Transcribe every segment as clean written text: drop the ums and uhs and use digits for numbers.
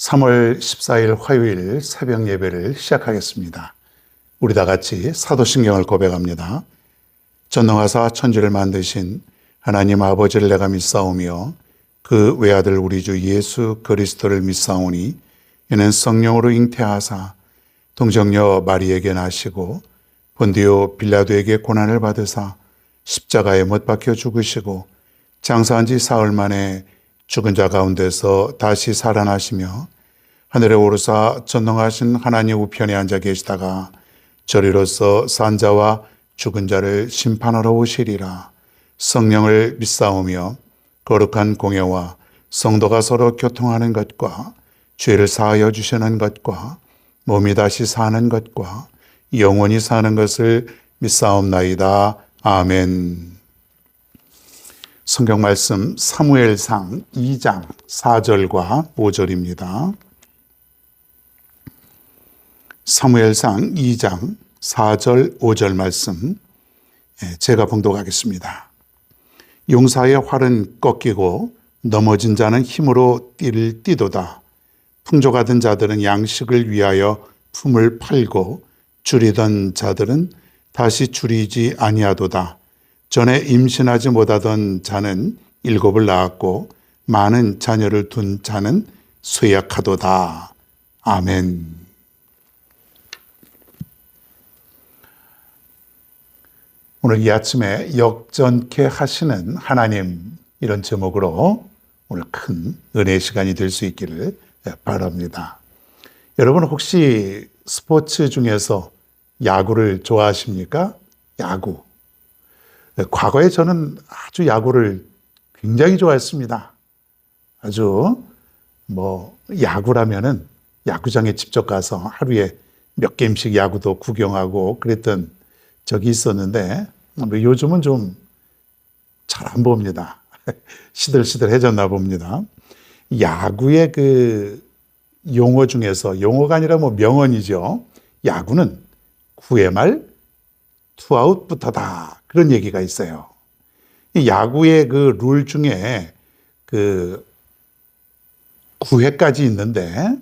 3월 14일 화요일 새벽 예배를 시작하겠습니다. 우리 다 같이 사도신경을 고백합니다. 전능하사 천지를 만드신 하나님 아버지를 내가 믿사오며 그 외아들 우리 주 예수 그리스도를 믿사오니 이는 성령으로 잉태하사 동정녀 마리에게 나시고 본디오 빌라도에게 고난을 받으사 십자가에 못 박혀 죽으시고 장사한 지 사흘 만에 죽은 자 가운데서 다시 살아나시며 하늘에 오르사 전능하신 하나님 우편에 앉아 계시다가 저리로서 산 자와 죽은 자를 심판하러 오시리라. 성령을 믿사오며 거룩한 공예와 성도가 서로 교통하는 것과 죄를 사하여 주시는 것과 몸이 다시 사는 것과 영원히 사는 것을 믿사옵나이다. 아멘. 성경 말씀 사무엘상 2장 4절과 5절입니다. 사무엘상 2장 4절 5절 말씀 제가 봉독하겠습니다. 용사의 활은 꺾이고 넘어진 자는 힘으로 띠를 띠도다. 풍족하던 자들은 양식을 위하여 품을 팔고 줄이던 자들은 다시 줄이지 아니하도다. 전에 임신하지 못하던 자는 7을 낳았고 많은 자녀를 둔 자는 쇠약하도다. 아멘. 오늘 이 아침에 역전케 하시는 하나님, 이런 제목으로 오늘 큰 은혜의 시간이 될 수 있기를 바랍니다. 여러분 혹시 스포츠 중에서 야구를 좋아하십니까? 야구. 과거에 저는 아주 야구를 굉장히 좋아했습니다. 아주 야구라면은 야구장에 직접 가서 하루에 몇 게임씩 야구도 구경하고 그랬던 적이 있었는데 요즘은 좀 잘 안 봅니다. 시들시들해졌나 봅니다. 야구의 그 용어 중에서, 용어가 아니라 명언이죠. 야구는 9회 말 투아웃부터다. 그런 얘기가 있어요. 이 야구의 그 룰 중에 그 9회까지 있는데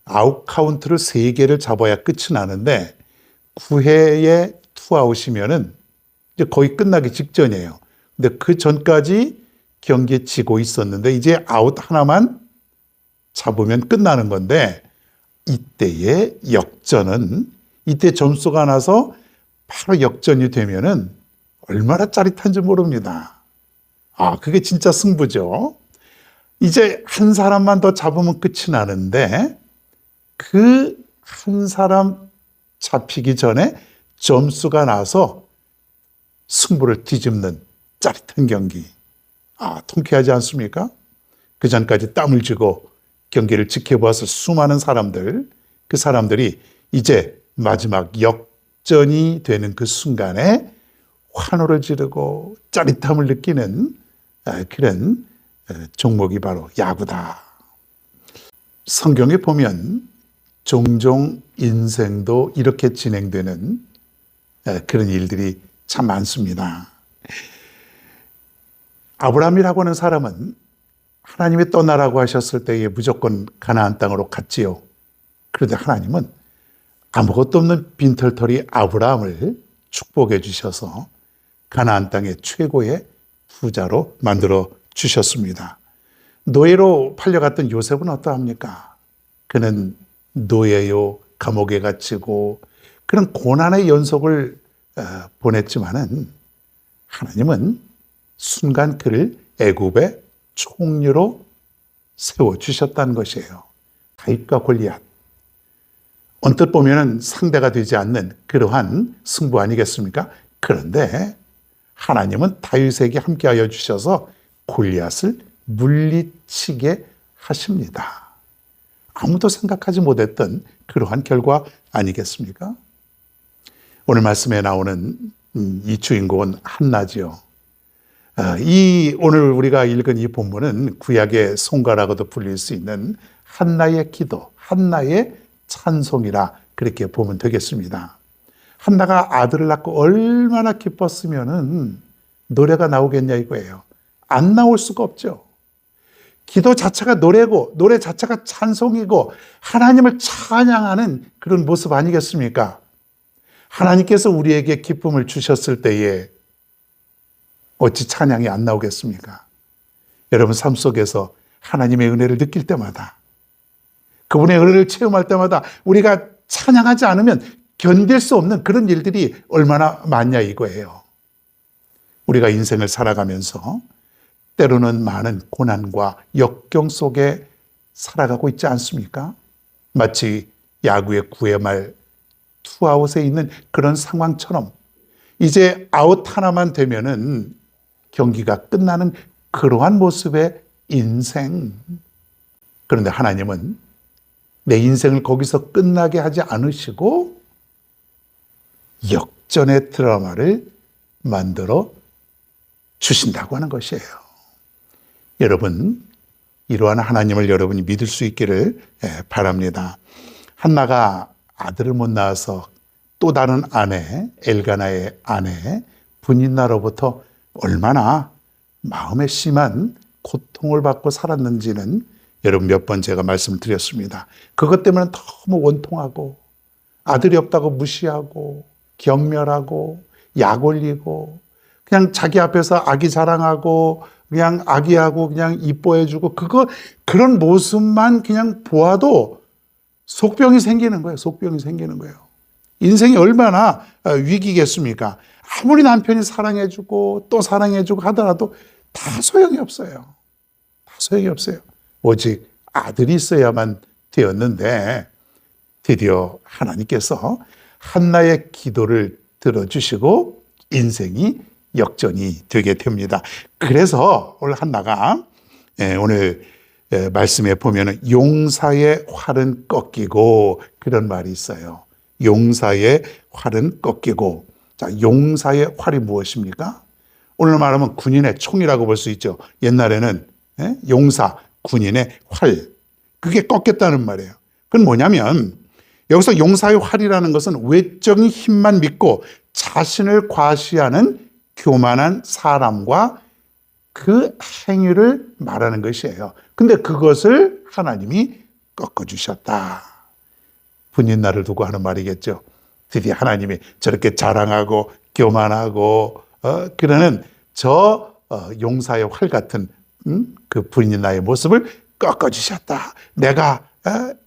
아웃 카운트를 3개를 잡아야 끝이 나는데 9회에 투아웃이면은 이제 거의 끝나기 직전이에요. 근데 그 전까지 경기에 지고 있었는데 이제 아웃 하나만 잡으면 끝나는 건데 이때의 역전은, 이때 점수가 나서 바로 역전이 되면은 얼마나 짜릿한지 모릅니다. 그게 진짜 승부죠. 이제 한 사람만 더 잡으면 끝이 나는데 그 한 사람 잡히기 전에 점수가 나서 승부를 뒤집는 짜릿한 경기. 통쾌하지 않습니까? 그 전까지 땀을 쥐고 경기를 지켜보았을 수많은 사람들, 그 사람들이 이제 마지막 역전이 되는 그 순간에 환호를 지르고 짜릿함을 느끼는 그런 종목이 바로 야구다. 성경에 보면 종종 인생도 이렇게 진행되는 그런 일들이 참 많습니다. 아브라함이라고 하는 사람은 하나님이 떠나라고 하셨을 때에 무조건 가나안 땅으로 갔지요. 그런데 하나님은 아무것도 없는 빈털터리 아브라함을 축복해 주셔서 가나안 땅의 최고의 부자로 만들어 주셨습니다. 노예로 팔려갔던 요셉은 어떠합니까? 그는 노예요, 감옥에 갇히고 그런 고난의 연속을 보냈지만은 하나님은 순간 그를 애굽의 총리로 세워주셨다는 것이에요. 다윗과 골리앗. 언뜻 보면은 상대가 되지 않는 그러한 승부 아니겠습니까? 그런데 하나님은 다윗에게 함께하여 주셔서 골리앗을 물리치게 하십니다. 아무도 생각하지 못했던 그러한 결과 아니겠습니까? 오늘 말씀에 나오는 이 주인공은 한나지요. 오늘 우리가 읽은 이 본문은 구약의 송가라고도 불릴 수 있는 한나의 기도, 한나의 찬송이라 그렇게 보면 되겠습니다. 한나가 아들을 낳고 얼마나 기뻤으면은 노래가 나오겠냐 이거예요. 안 나올 수가 없죠. 기도 자체가 노래고 노래 자체가 찬송이고 하나님을 찬양하는 그런 모습 아니겠습니까? 하나님께서 우리에게 기쁨을 주셨을 때에 어찌 찬양이 안 나오겠습니까? 여러분 삶 속에서 하나님의 은혜를 느낄 때마다 그분의 은혜를 체험할 때마다 우리가 찬양하지 않으면 견딜 수 없는 그런 일들이 얼마나 많냐 이거예요. 우리가 인생을 살아가면서 때로는 많은 고난과 역경 속에 살아가고 있지 않습니까? 마치 야구의 9회 말 투아웃에 있는 그런 상황처럼 이제 아웃 하나만 되면은 경기가 끝나는 그러한 모습의 인생. 그런데 하나님은 내 인생을 거기서 끝나게 하지 않으시고 역전의 드라마를 만들어 주신다고 하는 것이에요. 여러분, 이러한 하나님을 여러분이 믿을 수 있기를 바랍니다. 한나가 아들을 못 낳아서 또 다른 아내, 엘가나의 아내 분인나로부터 얼마나 마음에 심한 고통을 받고 살았는지는 여러분 몇 번 제가 말씀을 드렸습니다. 그것 때문에 너무 원통하고 아들이 없다고 무시하고 경멸하고 약 올리고 그냥 자기 앞에서 아기 자랑하고 그냥 아기하고 그냥 이뻐해주고 그런 모습만 그냥 보아도 속병이 생기는 거예요. 속병이 생기는 거예요. 인생이 얼마나 위기겠습니까? 아무리 남편이 사랑해주고 또 사랑해주고 하더라도 다 소용이 없어요. 다 소용이 없어요. 오직 아들이 있어야만 되었는데 드디어 하나님께서 한나의 기도를 들어주시고 인생이 역전이 되게 됩니다. 그래서 오늘 한나가 오늘 말씀에 보면은 용사의 활은 꺾이고 그런 말이 있어요. 용사의 활은 꺾이고. 자, 용사의 활이 무엇입니까? 오늘 말하면 군인의 총이라고 볼 수 있죠. 옛날에는 용사, 군인의 활. 그게 꺾였다는 말이에요. 그건 뭐냐면 여기서 용사의 활이라는 것은 외적인 힘만 믿고 자신을 과시하는 교만한 사람과 그 행위를 말하는 것이에요. 근데 그것을 하나님이 꺾어주셨다. 분인날을 두고 하는 말이겠죠. 드디어 하나님이 저렇게 자랑하고 교만하고 그러는 저 용사의 활 같은 그 분인날의 모습을 꺾어주셨다. 내가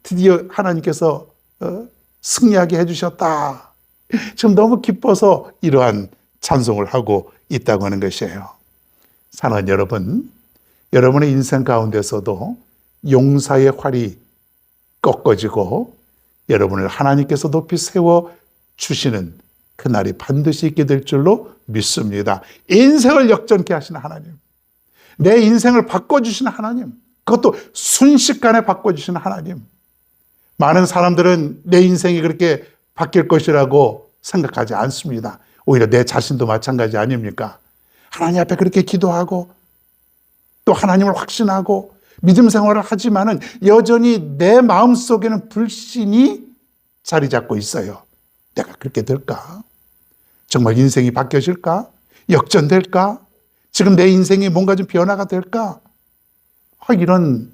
드디어 하나님께서 승리하게 해주셨다. 지금 너무 기뻐서 이러한 찬송을 하고 있다고 하는 것이에요. 사랑하는 여러분, 여러분의 인생 가운데서도 용사의 활이 꺾어지고 여러분을 하나님께서 높이 세워주시는 그날이 반드시 있게 될 줄로 믿습니다. 인생을 역전케 하시는 하나님, 내 인생을 바꿔주시는 하나님, 그것도 순식간에 바꿔주시는 하나님. 많은 사람들은 내 인생이 그렇게 바뀔 것이라고 생각하지 않습니다. 오히려 내 자신도 마찬가지 아닙니까? 하나님 앞에 그렇게 기도하고 또 하나님을 확신하고 믿음 생활을 하지만은 여전히 내 마음속에는 불신이 자리 잡고 있어요. 내가 그렇게 될까? 정말 인생이 바뀌어질까? 역전될까? 지금 내 인생이 뭔가 좀 변화가 될까? 이런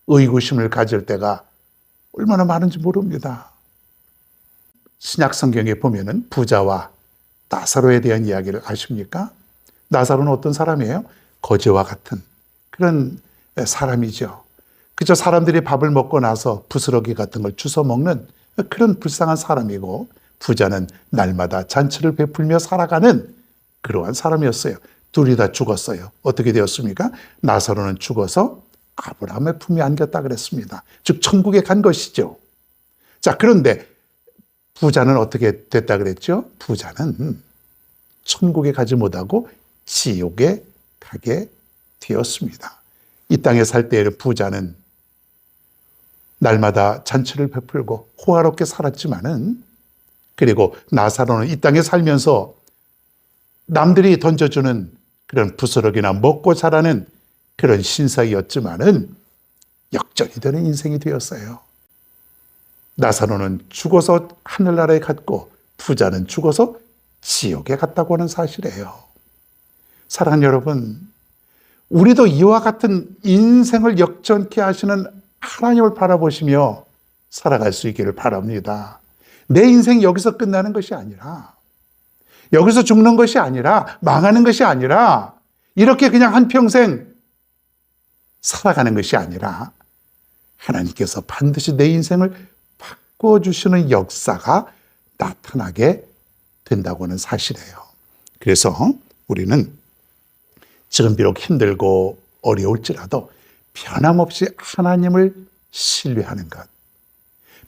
의구심을 가질 때가 얼마나 많은지 모릅니다. 신약 성경에 보면은 부자와 나사로에 대한 이야기를 아십니까? 나사로는 어떤 사람이에요? 거지와 같은 그런 사람이죠. 그저 사람들이 밥을 먹고 나서 부스러기 같은 걸 주워 먹는 그런 불쌍한 사람이고, 부자는 날마다 잔치를 베풀며 살아가는 그러한 사람이었어요. 둘이 다 죽었어요. 어떻게 되었습니까? 나사로는 죽어서 아브라함의 품에 안겼다 그랬습니다. 즉 천국에 간 것이죠. 자, 그런데 부자는 어떻게 됐다 그랬죠? 부자는 천국에 가지 못하고 지옥에 가게 되었습니다. 이 땅에 살 때에는 부자는 날마다 잔치를 베풀고 호화롭게 살았지만은, 그리고 나사로는 이 땅에 살면서 남들이 던져주는 그런 부스러기나 먹고 자라는 그런 신사였지만은 역전이 되는 인생이 되었어요. 나사로는 죽어서 하늘나라에 갔고 부자는 죽어서 지옥에 갔다고 하는 사실이에요. 사랑하는 여러분, 우리도 이와 같은 인생을 역전케 하시는 하나님을 바라보시며 살아갈 수 있기를 바랍니다. 내 인생이 여기서 끝나는 것이 아니라, 여기서 죽는 것이 아니라, 망하는 것이 아니라, 이렇게 그냥 한평생 살아가는 것이 아니라 하나님께서 반드시 내 인생을 바꿔주시는 역사가 나타나게 된다고 하는 사실이에요. 그래서 우리는 지금 비록 힘들고 어려울지라도 변함없이 하나님을 신뢰하는 것,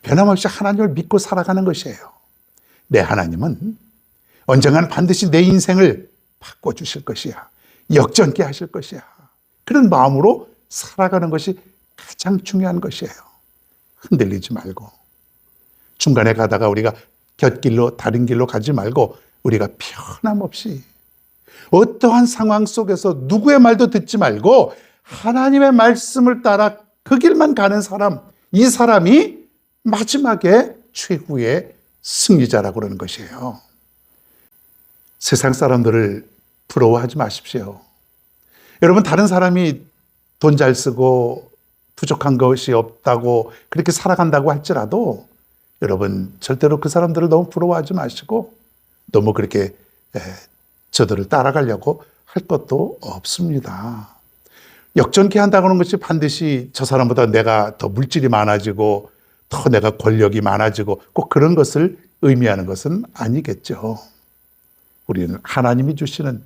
변함없이 하나님을 믿고 살아가는 것이에요. 내 하나님은 언젠가는 반드시 내 인생을 바꿔주실 것이야. 역전케 하실 것이야. 그런 마음으로 살아가는 것이 가장 중요한 것이에요. 흔들리지 말고, 중간에 가다가 우리가 곁길로 다른 길로 가지 말고 우리가 변함없이 어떠한 상황 속에서 누구의 말도 듣지 말고 하나님의 말씀을 따라 그 길만 가는 사람, 이 사람이 마지막에 최후의 승리자라고 그러는 것이에요. 세상 사람들을 부러워하지 마십시오. 여러분, 다른 사람이 돈 잘 쓰고 부족한 것이 없다고 그렇게 살아간다고 할지라도 여러분 절대로 그 사람들을 너무 부러워하지 마시고 너무 그렇게 저들을 따라가려고 할 것도 없습니다. 역전케 한다고 하는 것이 반드시 저 사람보다 내가 더 물질이 많아지고 더 내가 권력이 많아지고 꼭 그런 것을 의미하는 것은 아니겠죠. 우리는 하나님이 주시는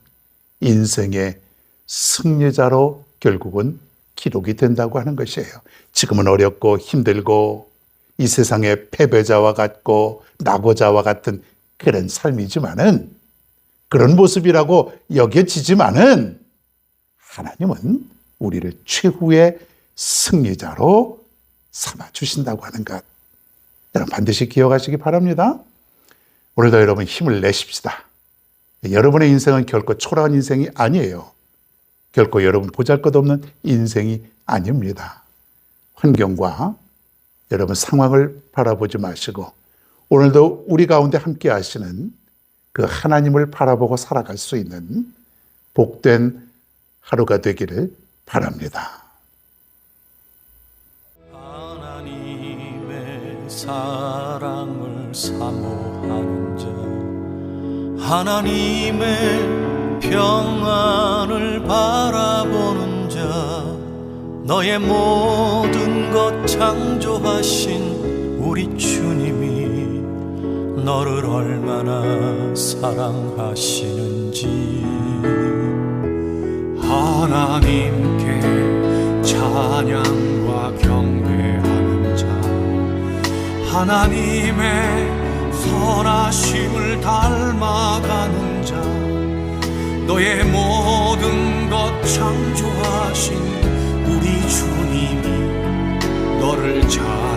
인생의 승리자로 결국은 기록이 된다고 하는 것이에요. 지금은 어렵고 힘들고 이 세상의 패배자와 같고 낙오자와 같은 그런 삶이지만은, 그런 모습이라고 여겨지지만은 하나님은 우리를 최후의 승리자로 삼아 주신다고 하는 것, 여러분 반드시 기억하시기 바랍니다. 오늘도 여러분 힘을 내십시다. 여러분의 인생은 결코 초라한 인생이 아니에요. 결코 여러분 보잘것없는 인생이 아닙니다. 환경과 여러분 상황을 바라보지 마시고 오늘도 우리 가운데 함께 하시는 그 하나님을 바라보고 살아갈 수 있는 복된 하루가 되기를 바랍니다. 하나님의 사랑을 사모하는 자, 하나님의 평안을 바라보는 자, 너의 모든 것 창조하신 우리 주님이 너를 얼마나 사랑하시는지, 하나님께 찬양과 경배하는 자, 하나님의 선하심을 닮아가는 자, 너의 모든 것 창조하신 우리 주님이 너를 잘